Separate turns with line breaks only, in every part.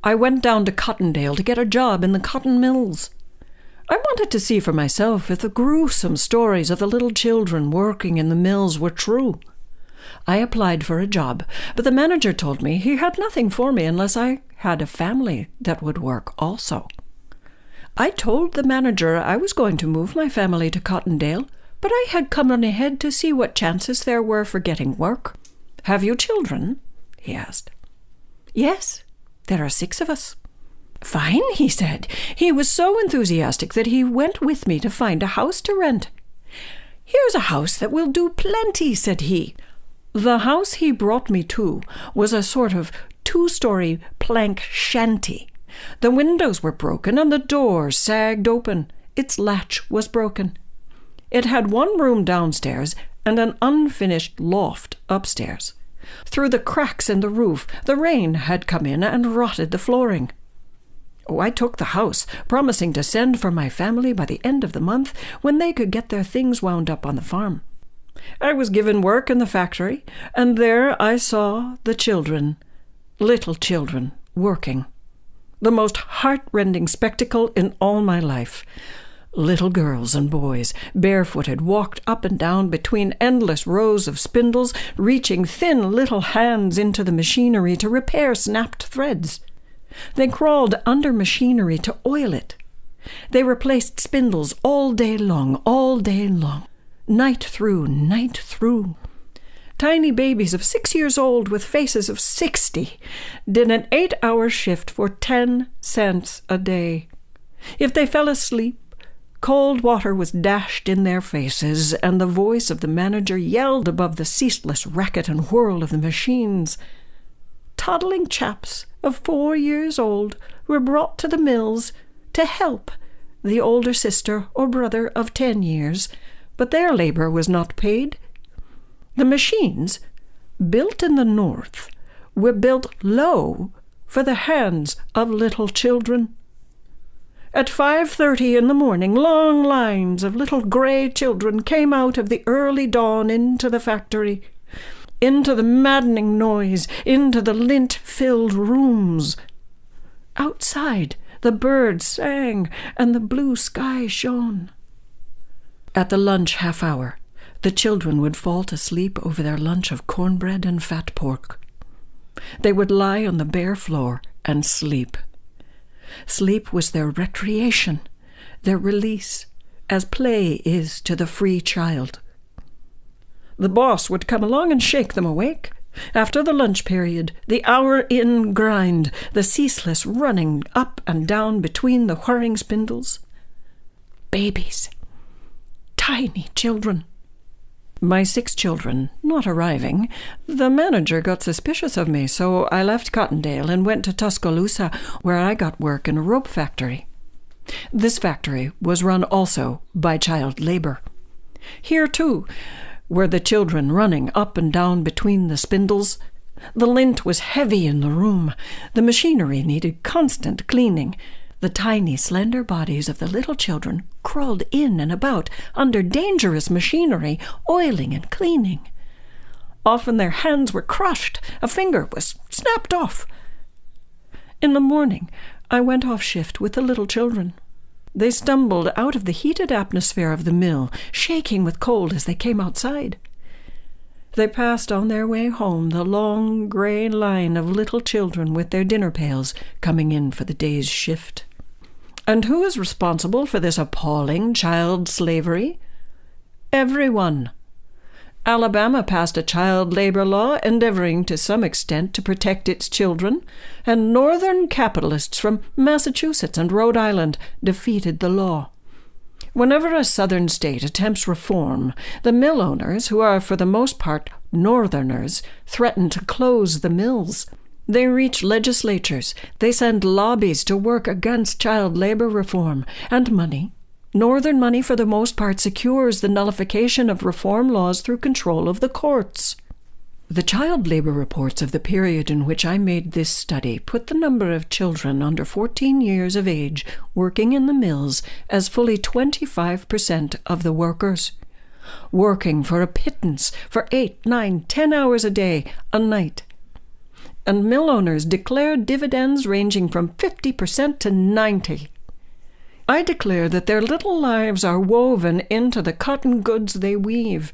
I went down to Cottondale to get a job in the cotton mills. I wanted to see for myself if the gruesome stories of the little children working in the mills were true. I applied for a job, but the manager told me he had nothing for me unless I had a family that would work also. I told the manager I was going to move my family to Cottondale, but I had come on ahead to see what chances there were for getting work. "Have you children?" he asked. "Yes, there are 6 of us." "Fine," he said. He was so enthusiastic that he went with me to find a house to rent. "Here's a house that will do plenty," said he. The house he brought me to was a sort of 2-story plank shanty. The windows were broken and the door sagged open. Its latch was broken. It had 1 room downstairs and an unfinished loft upstairs. Through the cracks in the roof, the rain had come in and rotted the flooring. I took the house, promising to send for my family by the end of the month when they could get their things wound up on the farm. I was given work in the factory, and there I saw the children, little children, working. The most heart-rending spectacle in all my life. Little girls and boys, barefooted, walked up and down between endless rows of spindles, reaching thin little hands into the machinery to repair snapped threads. They crawled under machinery to oil it. They replaced spindles all day long, night through. Tiny babies of 6 years old with faces of 60 did an 8-hour shift for 10 cents a day. If they fell asleep, cold water was dashed in their faces, and the voice of the manager yelled above the ceaseless racket and whirl of the machines. Toddling chaps of 4 years old were brought to the mills to help the older sister or brother of 10 years, but their labor was not paid. The machines, built in the north, were built low for the hands of little children. At 5:30 in the morning, long lines of little gray children came out of the early dawn into the factory, into the maddening noise, into the lint-filled rooms. Outside, the birds sang and the blue sky shone. At the lunch half-hour, the children would fall to sleep over their lunch of cornbread and fat pork. They would lie on the bare floor and sleep. Sleep was their recreation, their release, as play is to the free child. The boss would come along and shake them awake. After the lunch period, the hour-in grind, the ceaseless running up and down between the whirring spindles. Babies. Tiny children. My 6 children not arriving, the manager got suspicious of me, so I left Cottondale and went to Tuscaloosa, where I got work in a rope factory. This factory was run also by child labor. Here, too, were the children running up and down between the spindles. The lint was heavy in the room. The machinery needed constant cleaning. The tiny, slender bodies of the little children crawled in and about under dangerous machinery, oiling and cleaning. Often their hands were crushed. A finger was snapped off. In the morning, I went off shift with the little children. They stumbled out of the heated atmosphere of the mill, shaking with cold as they came outside. They passed on their way home the long gray line of little children with their dinner pails coming in for the day's shift. And who is responsible for this appalling child slavery? Everyone. Alabama passed a child labor law endeavoring to some extent to protect its children, and northern capitalists from Massachusetts and Rhode Island defeated the law. Whenever a southern state attempts reform, the mill owners, who are for the most part northerners, threaten to close the mills. They reach legislatures. They send lobbies to work against child labor reform, and money. Northern money, for the most part, secures the nullification of reform laws through control of the courts. The child labor reports of the period in which I made this study put the number of children under 14 years of age working in the mills as fully 25% of the workers, working for a pittance for 8, 9, 10 hours a day, a night. and mill owners declare dividends ranging from 50% to 90%. I declare that their little lives are woven into the cotton goods they weave,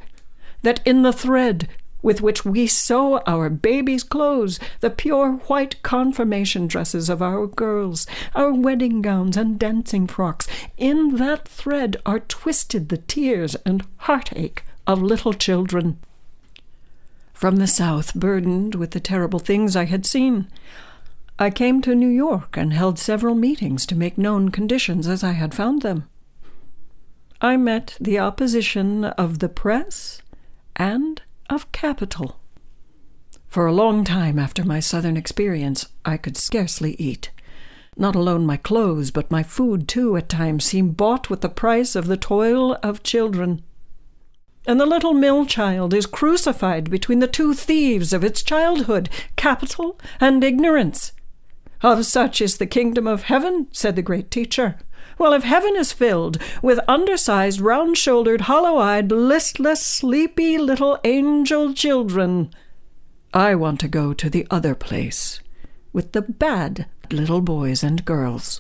that in the thread with which we sew our babies' clothes, the pure white confirmation dresses of our girls, our wedding gowns and dancing frocks, in that thread are twisted the tears and heartache of little children. From the South, burdened with the terrible things I had seen, I came to New York and held several meetings to make known conditions as I had found them. I met the opposition of the press and of capital. For a long time after my Southern experience, I could scarcely eat. Not alone my clothes, but my food, too, at times seemed bought with the price of the toil of children. And the little mill child is crucified between the two thieves of its childhood, capital and ignorance. Of such is the kingdom of heaven, said the great teacher. Well, if heaven is filled with undersized, round-shouldered, hollow-eyed, listless, sleepy little angel children, I want to go to the other place with the bad little boys and girls.